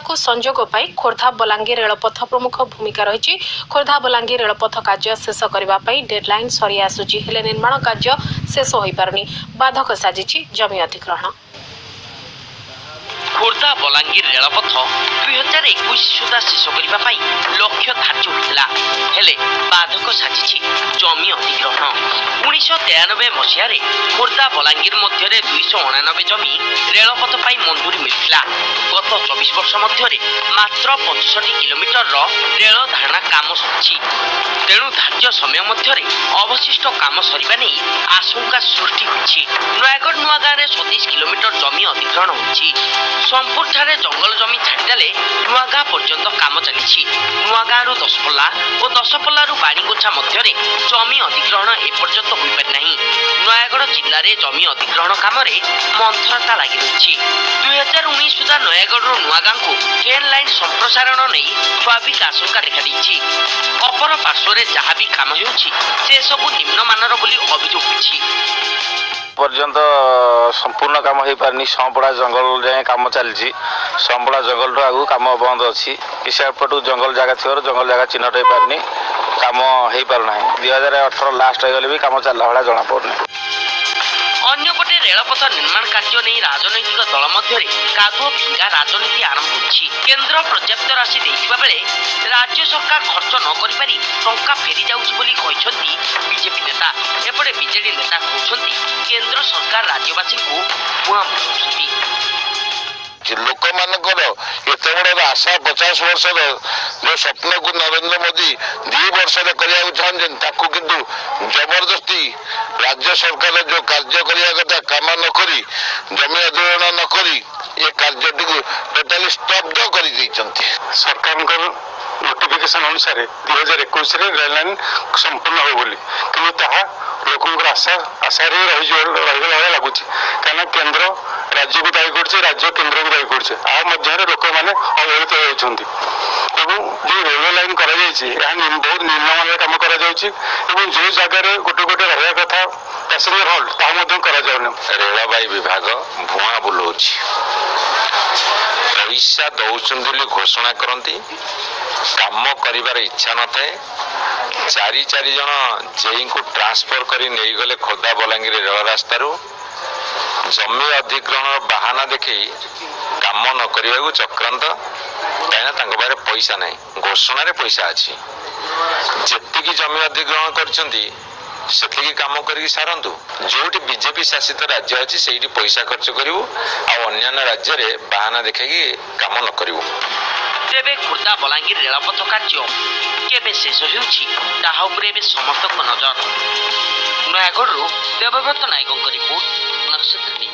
को संजोग पाई खोर्धा बलांगीर रेलपथ प्रमुख भूमिका रही। खोर्धा बलांगीर रेलपथ कार्य शेष करने डेडलाइन सरी आसुची हेले निर्माण कार्य शेष हो पारुनी। बाधक साजिची जमी अधिग्रहण। खोर्धा बलांगीर रेलपथ 2021 सुधा शेष करने लक्ष्य धार्य होता हेले बाधक साजिची जमी अधिग्रहण। 1993 मसीह खोर्धा बलांगीर मध्य 289 जमी रेलपथ पाई मंजूरी मिलता। गत 24 वर्ष मध्य मात्र 65 किलोमीटर रेल धारणा काम सरी। तेणु धार्य समय मध्य अवशिष्ट काम सरिबा नहीं आशंका सृष्टि होइछि। नयागढ़ नुआगाँव 27 किलोमीटर जमी अधिग्रहण होइछि। सोमपुर ठारे जंगल जमी छाड़देले नुआगाँ पर्यंत काम चली। नुआगाँव दशपल्ला और दशपल्लू बाणीगोछा मध्य जमी अधिग्रहण एपर्यंत हो पारि नहीं। नयागढ़ जिले में जमी अधिग्रहण काम मंथरता लगी रही। 2019 सुधा नयागढ़ नुआगाँ को ट्रेन लाइन संप्रसारण नहीं स्वाभाविक आशंका देखा। अपर पार्श्व जहाँ भी काम से सबू निम्नमानर बोली अभियोग होइछि। पर्यंत संपूर्ण काम हो पारनी। संपड़ा जंगल जाए काम चली। संपड़ा जंगल ठू आगू काम बंद अच्छी कि सेपटू जंगल जगह थी जंगल जगह चिन्हट हो पारनी काम हो पारना। 2018 लास्ट हो भी काम चलला भाया जना पड़ना। अन्यपटे रेलपथ निर्माण कार्य नहीं राजनैतिक दल मध्य कादुओ फिंगा राजनीति आरंभ होइछि। केंद्र पर्याप्त राशि देइथिबा बेले राज्य सरकार खर्च न करि पारि टंका फेरी जाउछि बोली कहिसंती बीजेपी नेता। एपटे बीजेडी नेता कहउछंती केंद्र सरकार राज्यवासी को मुआ मुआउछंती। लोक मानकर एते बड़ आशा 50 वर्ष जो स्वप्न को नरेंद्र मोदी 2 वर्ष करने चाहते किंतु जबरदस्ती राज्य सरकार जो कार्य करने कथा काम न करी जमी अधिग्रहण न करी ये कार्य टोटाली स्तब्ध कर सरकार नोटिफिकेशन अनुसार 2021 रेल लाइन संपूर्ण हो बोली कि लोक आशा रही लगुच कहीं केंद्र राज्य को दायी कर राज्य केंद्र को दायी कर लोक मैंने अवहेलित होती। जो रेलवे लाइन कर बहुत निम्नमान काम कर जो जगह गोटे गोटे रहा कथा पैसेंजर हॉल्ट ताकि रेलवे विभाग भुआ बुलाऊ पैसा दौरान बोली घोषणा करती काम कर इच्छा न थाए। 4 जन जेई को ट्रांसफर कर नहीं गले खोर्धा बलांगीर रेल रास्तार जमी अधिग्रहण बाहाना देखी काम न करने चक्रांत कहीं पाखे पैसा ना घोषण पैसा अच्छी जी जमी अधिग्रहण कर काम कर सारतु जो बीजेपी शासित राज्य अच्छी से पैसा खर्च करूँ अन्य राज्य में बाहाना देखी काम न करूँ। तेबे खोर्धा बलांगीर रेलपथ कार्य केबे शेष होउछि ताहा उपरे समस्त नजर। नयागढ़ देवव्रत नायकों रिपोर्ट नक्षत्र।